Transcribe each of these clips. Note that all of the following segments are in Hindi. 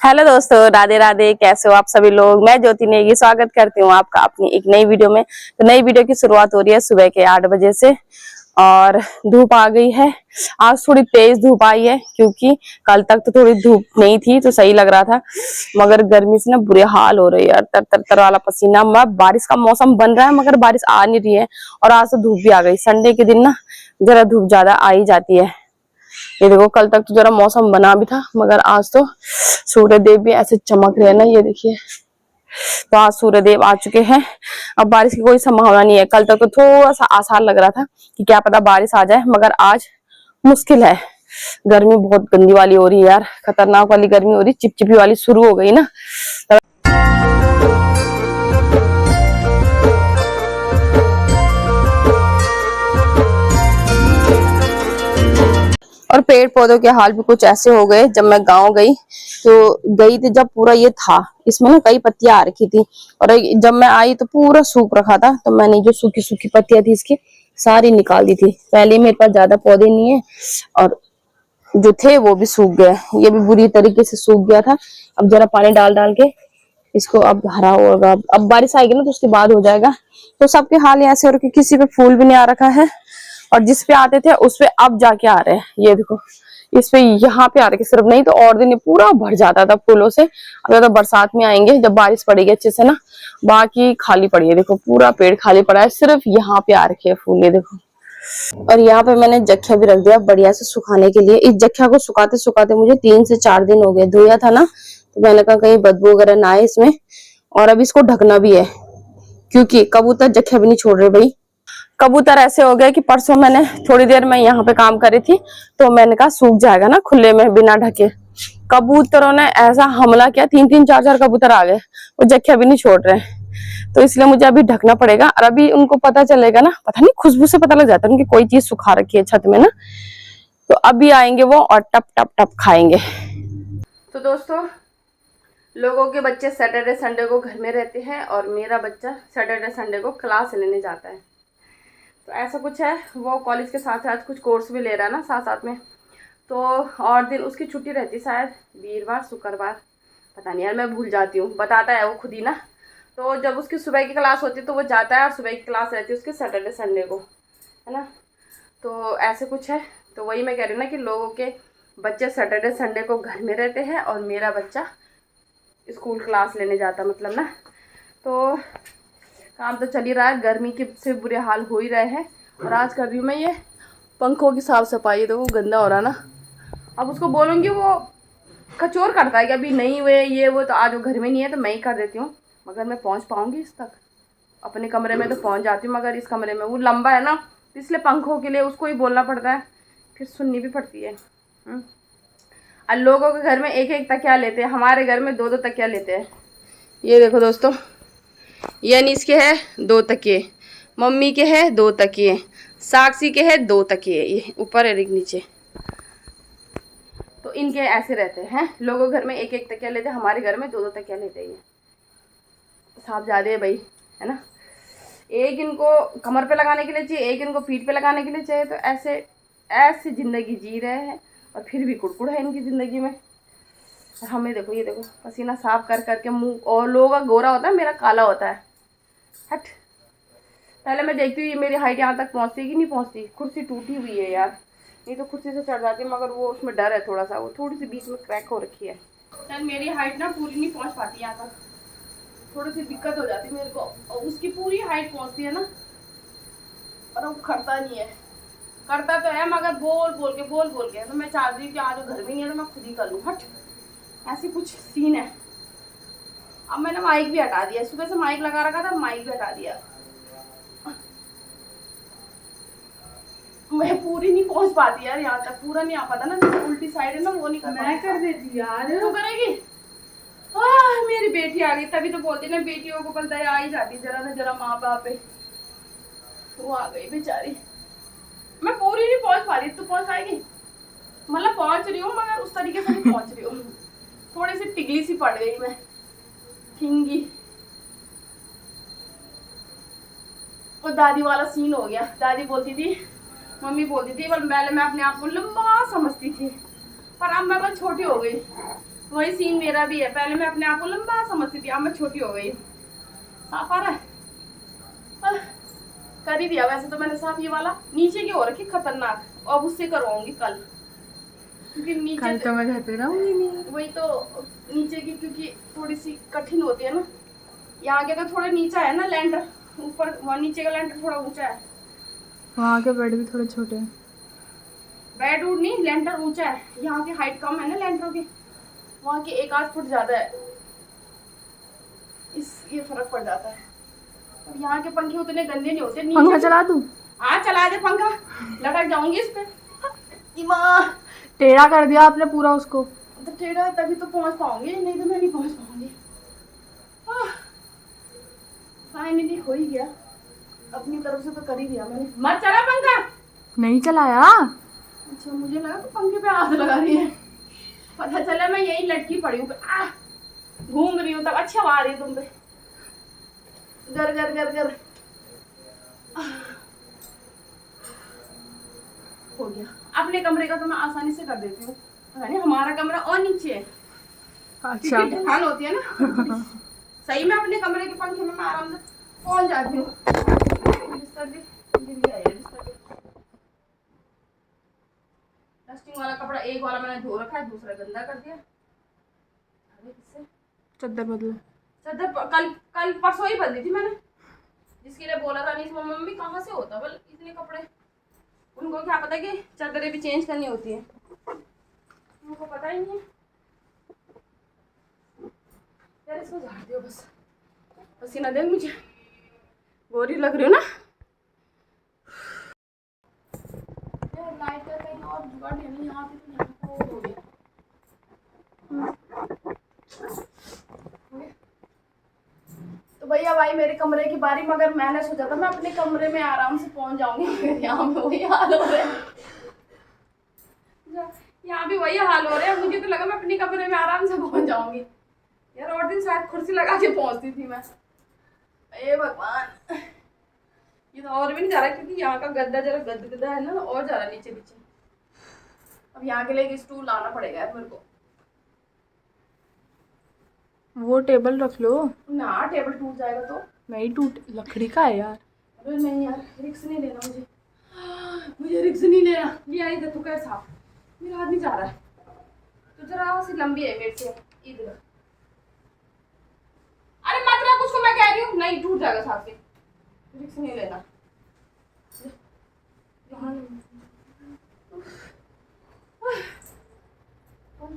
हेलो दोस्तों, राधे राधे। कैसे हो आप सभी लोग। मैं ज्योति नेगी स्वागत करती हूँ आपका अपनी एक नई वीडियो में। तो नई वीडियो की शुरुआत हो रही है सुबह के 8 बजे से और धूप आ गई है। आज थोड़ी तेज धूप आई है क्योंकि कल तक तो थोड़ी धूप नहीं थी तो सही लग रहा था, मगर गर्मी से ना बुरे हाल हो रही है यार। तर तर तर वाला पसीना। बारिश का मौसम बन रहा है मगर बारिश आ नहीं रही है और आज तो धूप भी आ गई। संडे के दिन ना जरा धूप ज्यादा आ ही जाती है। ये देखो, कल तक तो जरा मौसम बना भी था मगर आज तो सूर्य देव भी ऐसे चमक रहे हैं ना, ये देखिए। तो आज सूर्य देव आ चुके हैं। अब बारिश की कोई संभावना नहीं है। कल तक तो थोड़ा सा आसार लग रहा था कि क्या पता बारिश आ जाए, मगर आज मुश्किल है। गर्मी बहुत गंदी वाली हो रही है यार, खतरनाक वाली गर्मी हो रही, चिपचिपी वाली शुरू हो गई ना। और पेड़ पौधों के हाल भी कुछ ऐसे हो गए। जब मैं गांव गई तो गई थी जब पूरा ये था, इसमें ना कई पत्तियां आ रखी थी और जब मैं आई तो पूरा सूख रखा था। तो मैंने जो सूखी सूखी पत्तियां थी इसकी सारी निकाल दी थी। पहले मेरे पास ज्यादा पौधे नहीं है और जो थे वो भी सूख गए। ये भी बुरी तरीके से सूख गया था। अब जरा पानी डाल डाल के इसको अब हरा होगा। अब बारिश आएगी ना तो उसके बाद हो जाएगा। तो सबके हाल ऐसे हो रखे, किसी पे फूल भी नहीं आ रखा है और जिस पे आते थे उस पे अब जाके आ रहे हैं। ये देखो, इस पे यहाँ पे आ रहे सिर्फ, नहीं तो और दिन पूरा भर जाता था फूलों से। अब तो बरसात में आएंगे जब बारिश पड़ेगी अच्छे से ना। बाकी खाली पड़ी है, देखो पूरा पेड़ खाली पड़ा है, सिर्फ यहाँ पे आ रखे है फूल। ये देखो। और यहाँ पे मैंने जख्या भी रख दिया बढ़िया से सुखाने के लिए। इस जख्या को सुखाते सुखाते मुझे 3 से 4 दिन हो गए। धोया था ना तो मैंने कहा कहीं बदबू वगैरह ना आए इसमें। और अब इसको ढकना भी है क्योंकि कबूतर जख्या भी नहीं छोड़ रहे भाई। कबूतर ऐसे हो गए कि परसों मैंने थोड़ी देर में यहाँ पे काम करी थी तो मैंने कहा सूख जाएगा ना खुले में बिना ढके। कबूतरों ने ऐसा हमला किया, 3-3 4-4 कबूतर आ गए, वो जख्या भी नहीं छोड़ रहे। तो इसलिए मुझे अभी ढकना पड़ेगा। और अभी उनको पता चलेगा ना, पता नहीं खुशबू से पता लग जाता है उनकी कोई चीज सुखा रखी है छत में ना। तो अभी आएंगे वो और टप टप टप खाएंगे। तो दोस्तों, लोगों के बच्चे सैटरडे संडे को घर में रहते हैं और मेरा बच्चा सैटरडे संडे को क्लास लेने जाता है। तो ऐसा कुछ है, वो कॉलेज के साथ साथ कुछ कोर्स भी ले रहा है ना साथ साथ में। तो और दिन उसकी छुट्टी रहती शायद वीरवार शुक्रवार, पता नहीं यार, मैं भूल जाती हूँ। बताता है वो खुद ही ना। तो जब उसकी सुबह की क्लास होती है तो वो जाता है और सुबह की क्लास रहती है उसकी सैटरडे संडे को, है ना। तो ऐसे कुछ है। तो वही मैं कह रही हूँ ना कि लोगों के बच्चे सैटरडे संडे को घर में रहते हैं और मेरा बच्चा स्कूल क्लास लेने जाता, मतलब ना। तो काम तो चल ही रहा है, गर्मी के से बुरे हाल हो ही रहे हैं। और आज कर रही हूँ मैं ये पंखों की साफ सफाई, तो वो गंदा हो रहा ना। अब उसको बोलूँगी वो कचोर करता है कि अभी नहीं हुए ये वो, तो आज वो घर में नहीं है तो मैं ही कर देती हूँ। मगर मैं पहुँच पाऊँगी इस तक? अपने कमरे में तो पहुँच जाती हूँ मगर इस कमरे में वो लंबा है ना, इसलिए पंखों के लिए उसको ही बोलना पड़ता है, फिर सुननी भी पड़ती है। और लोगों के घर में एक एक तकिया लेते हैं, हमारे घर में 2-2 तकिया लेते हैं। ये देखो दोस्तों, ये अनीस के है 2 तकिए, मम्मी के है 2 तकिए, साक्षी के है 2 तकिए, ये ऊपर है नीचे। तो इनके ऐसे रहते हैं। लोगों के घर में एक एक तकिया लेते हैं, हमारे घर में 2-2 तकिया लेते हैं। साफ ज़्यादा है भाई, है ना। एक इनको कमर पे लगाने के लिए चाहिए, एक इनको पीठ पे लगाने के लिए चाहिए। तो ऐसे ऐसी ज़िंदगी जी रहे हैं और फिर भी कुड़कुड़ है इनकी ज़िंदगी में। और हमें देखो, ये देखो पसीना साफ कर करके मुंह, और लोगों का गोरा होता है, मेरा काला होता है। हट। पहले मैं देखती हूँ ये मेरी हाइट यहाँ तक पहुँचती है कि नहीं पहुँचती। कुर्सी टूटी हुई है यार, नहीं तो कुर्सी से चढ़ जाती, मगर वो उसमें डर है थोड़ा सा, वो थोड़ी सी बीच में क्रैक हो रखी है। यार मेरी हाइट ना पूरी नहीं पहुँच पाती यहाँ तक, थोड़ी सी दिक्कत हो जाती है मेरे को। और उसकी पूरी हाइट पहुँचती है ना, और वो करता नहीं है। करता तो है मगर बोल बोल के। तो मैं चाह रही हूँ कि आज घर में नहीं है तो मैं खुद ही कर लूँ। हट, ऐसी कुछ सीन है। अब मैंने माइक भी हटा दिया, सुबह से माइक लगा रखा था, माइक भी हटा दिया। मैं पूरी नहीं पहुंच पाती यार यहाँ तक, पूरा नहीं आ पाता ना, जो उल्टी साइड है ना वो नहीं कर पाती। मैं कर देती यार, तू करेगी? मेरी बेटी आ गई, तभी तो बोलती ना बेटियों को पल दया आ ही जाती जरा ना जरा माँ बाप पे। वो आ गई बेचारी। मैं पूरी नहीं पहुंच पा रही, तू पहुंच पाएगी? मतलब पहुंच रही हूँ मगर उस तरीके से नहीं पहुंच रही हूँ, थोड़ी सी टिगली सी पड़ गई मैं, खिंगी। और दादी वाला सीन हो गया। दादी बोलती थी, मम्मी बोलती थी, पर पहले मैं अपने आप को लंबा समझती थी, पर अब मैं बस छोटी हो गई। वही सीन मेरा भी है। पहले मैं अपने आप को लंबा समझती थी, अब मैं छोटी हो गई। साफ आ रहा है, कर ही दिया वैसे तो मैंने साफ। ये वाला नीचे की हो रखी खतरनाक, अब उससे करवाऊंगी कल, क्योंकि नीचे तो मैं घर पे रहूंगी नहीं। वही तो, नीचे की क्योंकि थोड़ी सी कठिन होती है ना। यहाँ के तो थोड़ा नीचा है ना लैंटर, ऊपर वहाँ नीचे का लैंटर थोड़ा ऊंचा है। वहाँ के बेड भी थोड़े छोटे हैं। बेड वुड नहीं, लेंटर ऊंचा है। यहाँ की हाइट कम है ना लेंटर की, वहाँ की 1-8 फुट ज्यादा है, ये फर्क पड़ जाता है। और यहाँ के पंखे उतने गंदे नहीं होते। पंखा चला दूं? हाँ चला दे पंखा, लटक जाऊंगी इस पे। टेढ़ा कर दिया आपने पूरा उसको। तो टेढ़ा तभी तो पहुंच पाऊंगी, नहीं तो मैं नहीं पहुंच पाऊंगी। फाइनली हो ही गया, अपनी तरफ से तो कर ही दिया मैंने। मत चला पंखा। नहीं चलाया। अच्छा मुझे लगा तो पंखे पे हाथ लगा रही है, पता चला मैं यही लटकी पड़ी हूँ, घूम रही हूँ तब अच्छी हवा आ रही है तुम पे, गर गर गर गर। हो गया। अपने कमरे का तो मैं आसानी से कर देती हूँ, हमारा कमरा और नीचे है। अच्छा ढलान होती है ना सही में अपने कमरे के पंखे में मैं आराम से पहुंच जाती हूँ। डस्टिंग वाला कपड़ा एक वाला मैंने धो रखा है, दूसरा गंदा कर दिया। चद्दर बदलो। चद्दर कल कल परसों ही बदली थी मैंने, जिसके लिए बोला था नहीं मम्मी कहाँ से होता बोल इतने कपड़े। उनको क्या पता कि चादरें भी चेंज करनी होती है, उनको पता ही नहीं है। यार इसको झाड़ दियो बस, पसीना दे मुझे, गोरी लग रही हो ना। यार लाइट का कहीं और जुगाड़ नहीं, यहाँ पे तो यहाँ हो गया। तो भैया भाई मेरे कमरे की बारी, मगर मैंने सोचा था मैं अपने कमरे में आराम से पहुंच जाऊंगी, यहाँ पे वही हाल हो रहा है। यहाँ भी वही हाल हो रहा है, मुझे तो लगा मैं अपने कमरे में आराम से पहुंच जाऊंगी। यार और दिन शायद कुर्सी लगा के पहुंचती थी मैं। ए भगवान, ये तो और भी नहीं जा रहा क्योंकि यहाँ का गद्दा जरा गद्दा है ना, और जा रहा नीचे नीचे। अब यहाँ के लिए एक स्टूल लाना पड़ेगा यार मेरे को। वो टेबल रख लो ना, टेबल टूट जाएगा तो। नहीं टूट, लकड़ी का है यार। अरे नहीं यार, रिक्स नहीं लेना मुझे रिक्स नहीं लेना। लिया इधर तू कैसा, मेरा हाथ नहीं जा रहा है तो जरा सी लंबी है मेरे से इधर। अरे मत रख उसको, मैं कह रही हूँ नहीं टूट जाएगा साथ से, रिक्स नहीं लेना।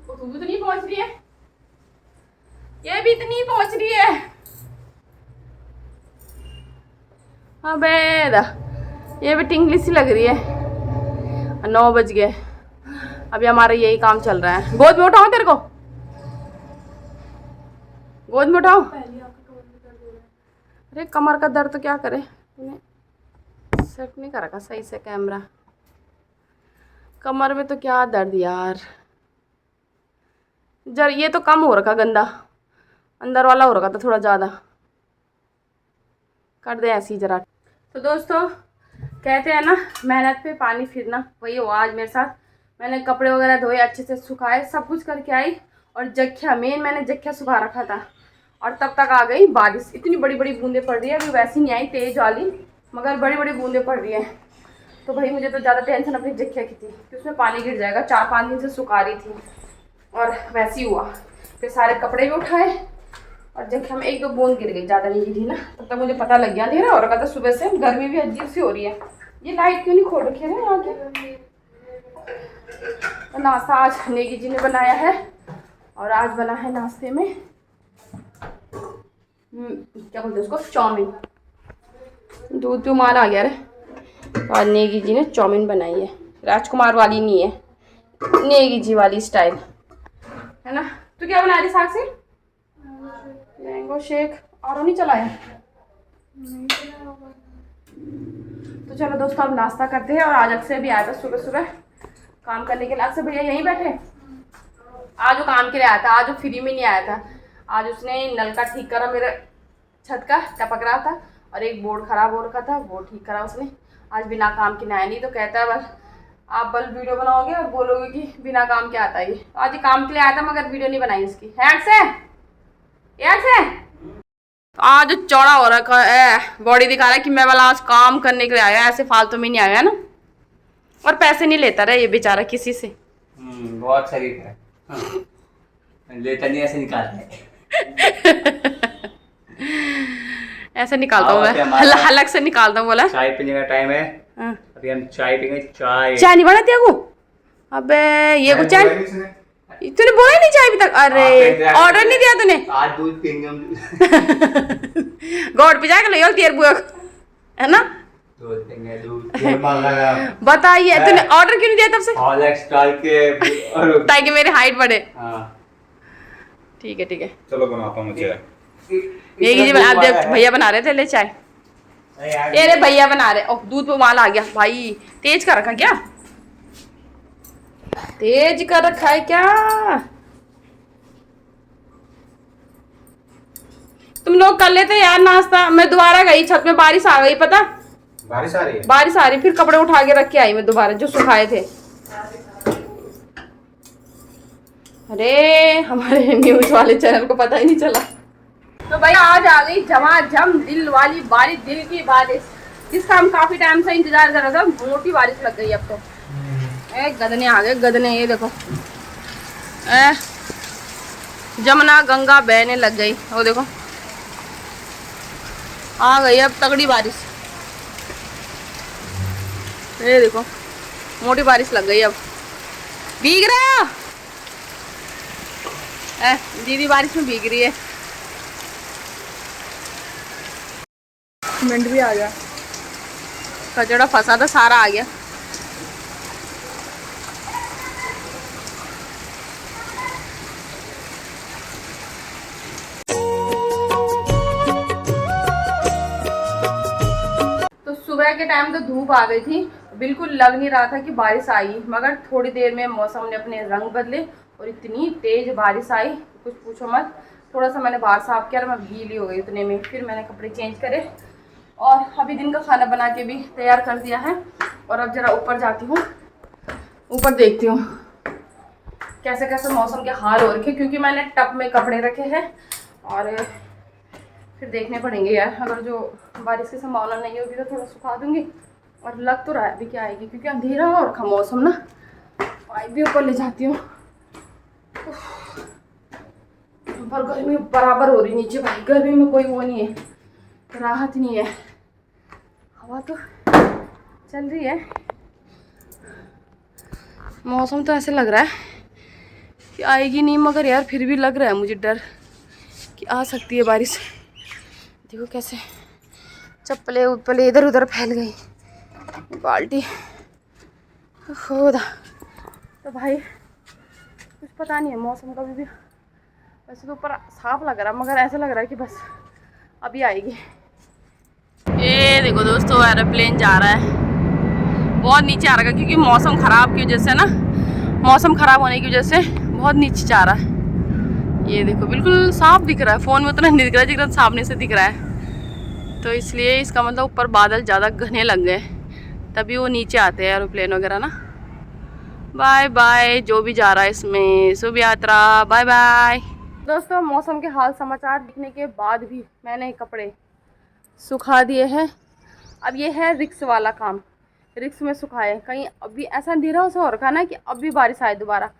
तू भी तो नहीं पहुंच रही है, ये भी इतनी पहुंच रही है। अबे ये भी टिंगली सी लग रही है। 9 बज गए, अभी हमारा यही काम चल रहा है। गोद में उठाओ तेरे को, गोद में उठाओ। अरे कमर का दर्द तो क्या करे, तूने सेट नहीं कर रखा सही से कैमरा। कमर में तो क्या दर्द यार, जर ये तो कम हो रखा, गंदा अंदर वाला हो रखा था थोड़ा ज़्यादा। कर दे ऐसी जरा। तो दोस्तों कहते हैं ना मेहनत पे पानी फिरना, वही हुआ आज मेरे साथ। मैंने कपड़े वगैरह धोए, अच्छे से सुखाए, सब कुछ करके आई, और जख्या मैंने जख्या सुखा रखा था, और तब तक आ गई बारिश। इतनी बड़ी बड़ी बूंदें पड़ रही है, अभी वैसी नहीं आई तेज वाली, मगर बड़ी बड़ी बूंदें पड़ रही है। तो भाई मुझे तो ज़्यादा टेंशन अपनी जख्या की थी कि उसमें पानी गिर जाएगा। 4-5 दिन से सुखा रही थी और वैसे ही हुआ। फिर सारे कपड़े भी उठाए और जख्या में 1-2 बूंद गिर गई, ज़्यादा नहीं गिरी ना। तब तक मुझे पता लग गया अंधेरा हो रखा था सुबह से, गर्मी भी अजीब सी हो रही है। ये लाइट क्यों नहीं खोल रखी है यहाँ की। तो नाश्ता आज नेगी जी ने बनाया है, और आज बना है नाश्ते में क्या बोलते हैं उसको, चाउमीन। दूध पे मार आ गया रे। तो आज नेगी जी ने चाउमीन बनाई है, राजकुमार वाली नहीं है, नेगी जी वाली स्टाइल है ना। तू क्या बना रही साक्षी? Mango shake. और नहीं चलाया? तो चलो दोस्तों अब नाश्ता करते हैं। और आज अक्षय भी आया था सुबह सुबह काम करने के लिए। अक्षय भैया यहीं बैठे, आज वो काम के लिए आया था, आज वो फ्री में नहीं आया था। आज उसने नल का ठीक करा, मेरे छत का टपक रहा था, और एक बोर्ड खराब हो रखा था, वो ठीक करा उसने। आज बिना काम के आया नहीं, तो कहता है बस आप बल्ब वीडियो बनाओगे और बोलोगे कि बिना काम के आता है ये। आज ये काम के लिए आया था मगर वीडियो नहीं बनाई इसकी। हैंड से आज चौड़ा हो रखा है, बॉडी दिखा रहा है कि मैं वाला आज काम करने के लिए आया, ऐसे फालतू में नहीं आया ना। और पैसे नहीं लेता रहा ये बेचारा किसी से। बहुत शरीफ है। हाँ। लेता नहीं, ऐसे निकालता है। ऐसे निकालता हूँ मैं, हलक से निकालता हूँ। बोला चाय पीने का टाइम है। हाँ। अभी हम चाय पीएंगे। चाय नहीं बनाती है वो। अबे ये कुछ चाय तूने बोला ही नहीं चाय अभी तक। अरे ऑर्डर नहीं दिया तूने। आज दूध पीएंगे हम। गॉड पे जाके ले तेरे बुआ है ना। दूध पीएंगे, दूध। बताइए तूने ऑर्डर क्यों नहीं दिया तब से। हॉर्लिक्स डाल के ताकि मेरी हाइट बढ़े। हाँ ठीक है चलो बनाता हूँ चाय। ये आप भैया बना रहे थे ले चाय। अरे भैया बना रहे। ओह दूध पे माल आ गया भाई। तेज कर रखा क्या, तेज कर रखा है क्या। तुम लोग कर लेते यार नाश्ता। मैं दोबारा गई छत में, बारिश आ गई पता। बारिश आ रही है। बारिश आ रही, फिर कपड़े उठा के रख के आई मैं दोबारा जो सुखाए थे। अरे हमारे न्यूज वाले चैनल को पता ही नहीं चला। तो भाई आज आ गई झमाझम दिल वाली बारिश, दिल की बारिश जिसका हम काफी टाइम से इंतजार कर रहे थे। मोटी बारिश लग गई अब तो। गदने आ गए गदने, ये देखो जमुना गंगा बहने लग गई। वो देखो आ गई अब तगड़ी बारिश। ये देखो मोटी बारिश लग गई अब। भीग रहा है दीदी, बारिश में भीग रही है। मिनट भी आ गया, कचड़ा फंसा था सारा आ गया। तो सुबह के टाइम तो धूप आ गई थी, बिल्कुल लग नहीं रहा था कि बारिश आई, मगर थोड़ी देर में मौसम ने अपने रंग बदले और इतनी तेज बारिश आई कुछ पूछो मत। थोड़ा सा मैंने बाहर साफ किया और मैं गीली हो गई इतने में। फिर मैंने कपड़े चेंज करे और अभी दिन का खाना बना के भी तैयार कर दिया है। और अब जरा ऊपर जाती हूँ, ऊपर देखती हूँ कैसे कैसे मौसम के हाल हो रखे, क्योंकि मैंने टब में कपड़े रखे हैं और फिर देखने पड़ेंगे यार। अगर जो बारिश की संभावना नहीं होगी तो थोड़ा सुखा दूंगी। और लग तो रहा है अभी क्या आएगी, क्योंकि अंधेरा और खा मौसम ना। पाइप भी ऊपर ले जाती हूँ। पर गर्मी बराबर हो रही नीचे भाई, गर्मी में कोई वो नहीं है, राहत नहीं है। हवा तो चल रही है, मौसम तो ऐसे लग रहा है कि आएगी नहीं, मगर यार फिर भी लग रहा है मुझे डर कि आ सकती है बारिश। देखो कैसे चप्पलें उपले इधर उधर फैल गई, बाल्टी खुदा। तो भाई कुछ पता नहीं है मौसम का भी। वैसे तो ऊपर साफ लग रहा है, मगर ऐसा लग रहा है कि बस अभी आएगी। ये देखो दोस्तों एरोप्लेन जा रहा है, बहुत नीचे आ रहा है क्योंकि मौसम ख़राब की वजह से ना, मौसम ख़राब होने की वजह से बहुत नीचे जा रहा है। ये देखो बिल्कुल साफ दिख रहा है, फ़ोन में उतना नहीं दिख रहा है जितना सामने से दिख रहा है। तो इसलिए इसका मतलब ऊपर बादल ज़्यादा घने लग गए, तभी वो नीचे आते हैं एरोप्लेन वगैरह ना। बाय बाय जो भी जा रहा है इसमें, शुभ यात्रा, बाय बाय। दोस्तों मौसम के हाल समाचार दिखने के बाद भी मैंने कपड़े सुखा दिए हैं। अब ये है रिक्स वाला काम, रिक्स में सुखाए। कहीं अभी ऐसा अंधेरा सा हो रखा ना कि अब भी बारिश आए दोबारा,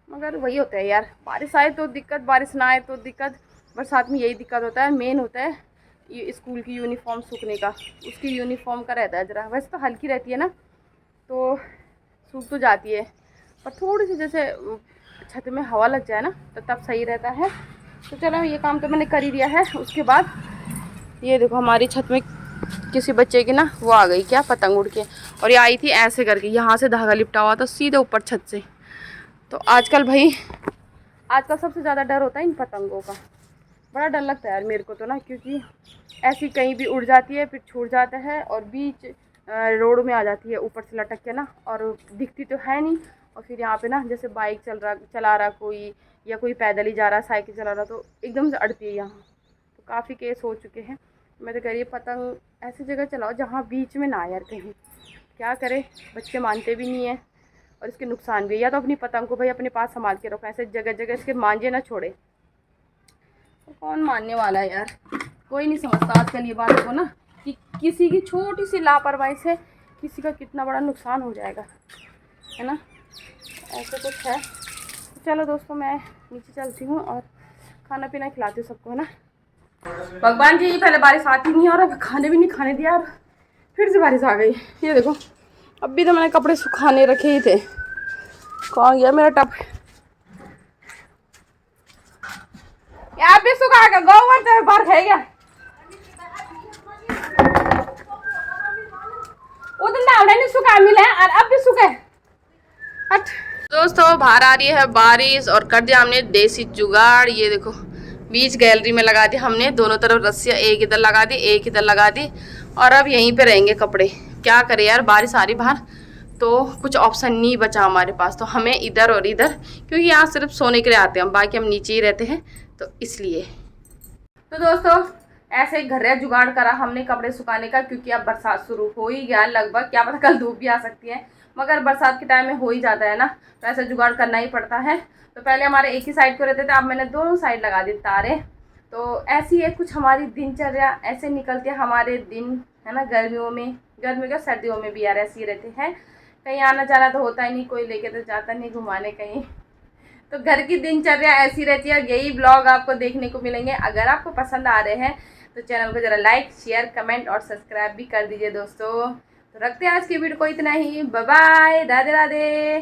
मगर वही होता है यार, बारिश आए तो दिक्कत, बारिश ना आए तो दिक्कत। बरसात में यही दिक्कत होता है। मेन होता है ये स्कूल की यूनिफॉर्म सूखने का, उसकी यूनिफॉर्म का रहता है ज़रा। वैसे तो हल्की रहती है ना तो सूख तो जाती है, पर थोड़ी सी जैसे छत में हवा लग जाए ना तो तब सही रहता है। तो चलो ये काम तो मैंने कर ही दिया है। उसके बाद ये देखो हमारी छत में किसी बच्चे की ना वो आ गई क्या, पतंग उड़ के, और ये आई थी ऐसे करके, यहाँ से धागा लिपटा हुआ था सीधे ऊपर छत से। तो आजकल सबसे ज़्यादा डर होता है इन पतंगों का, बड़ा डर लगता है यार मेरे को तो ना, क्योंकि ऐसी कहीं भी उड़ जाती है फिर छूट जाता है और बीच रोड में आ जाती है ऊपर से लटक के ना, और दिखती तो है नहीं। और फिर यहाँ पे ना जैसे बाइक चला रहा कोई, या कोई पैदल ही जा रहा, साइकिल चला रहा, तो एकदम से अड़ती है यहाँ। तो काफ़ी केस हो चुके हैं। मैं तो कह रही पतंग ऐसी जगह चलाओ जहाँ बीच में ना यार कहीं, क्या करे, बच्चे मानते भी नहीं है। और इसके नुकसान भी है। या तो अपनी पतंग को भाई अपने पास संभाल के रखो, ऐसे जगह जगह इसके मांझे ना छोड़े। तो कौन मानने वाला है यार, कोई नहीं समझता आजकल ये बात को ना, कि किसी की छोटी सी लापरवाही से किसी का कितना बड़ा नुकसान हो जाएगा, है ना। ऐसे कुछ है। चलो दोस्तों, मैं नीचे चलती हूँ और खाना पीना खिलाती हूँ सबको, है ना। भगवान जी, पहले बारिश आती नहीं और अब खाने भी नहीं खाने दिया और फिर से बारिश आ गई। ये देखो, अभी तो मैंने कपड़े सुखाने रखे ही थे। कहाँ गया मेरा टप? यहाँ भी सुखा गया, गोबर तो बाहर खाई गया। उधर नावड़े नहीं सुखा मिले और अब भी सुखे। हट। दोस्तों, बाहर आ रही है बारिश और कर दिया हमने देसी जुगाड़। ये देखो, बीच गैलरी में लगा दी हमने, दोनों तरफ रस्सियाँ, एक इधर लगा दी एक इधर लगा दी, और अब यहीं पे रहेंगे कपड़े। क्या करें यार, बारिश आ रही बाहर तो कुछ ऑप्शन नहीं बचा हमारे पास, तो हमें इधर और इधर, क्योंकि यहाँ सिर्फ सोने के लिए आते हैं हम, बाकी हम नीचे ही रहते हैं, तो इसलिए। तो दोस्तों, ऐसे ही घरेलू जुगाड़ करा हमने कपड़े सुखाने का, क्योंकि अब बरसात शुरू हो ही गया लगभग, क्या पता कल धूप भी आ सकती है, मगर बरसात के टाइम में हो ही जाता है ना, तो ऐसा जुगाड़ करना ही पड़ता है। तो पहले हमारे एक ही साइड को रहते थे, अब मैंने दोनों साइड लगा दी तारे। तो ऐसी है कुछ हमारी दिनचर्या, ऐसे निकलते हैं हमारे दिन, है ना। गर्मियों क्या सर्दियों में भी यार ऐसे ही रहते हैं, कहीं आना जाना तो होता ही नहीं, कोई लेके तो जाता नहीं घुमाने कहीं। तो घर की दिनचर्या ऐसी रहती है, यही ब्लॉग आपको देखने को मिलेंगे। अगर आपको पसंद आ रहे हैं तो चैनल को ज़रा लाइक, शेयर, कमेंट और सब्सक्राइब भी कर दीजिए दोस्तों। तो रखते हैं आज की वीडियो को इतना ही। Bye bye, Radhe Radhe.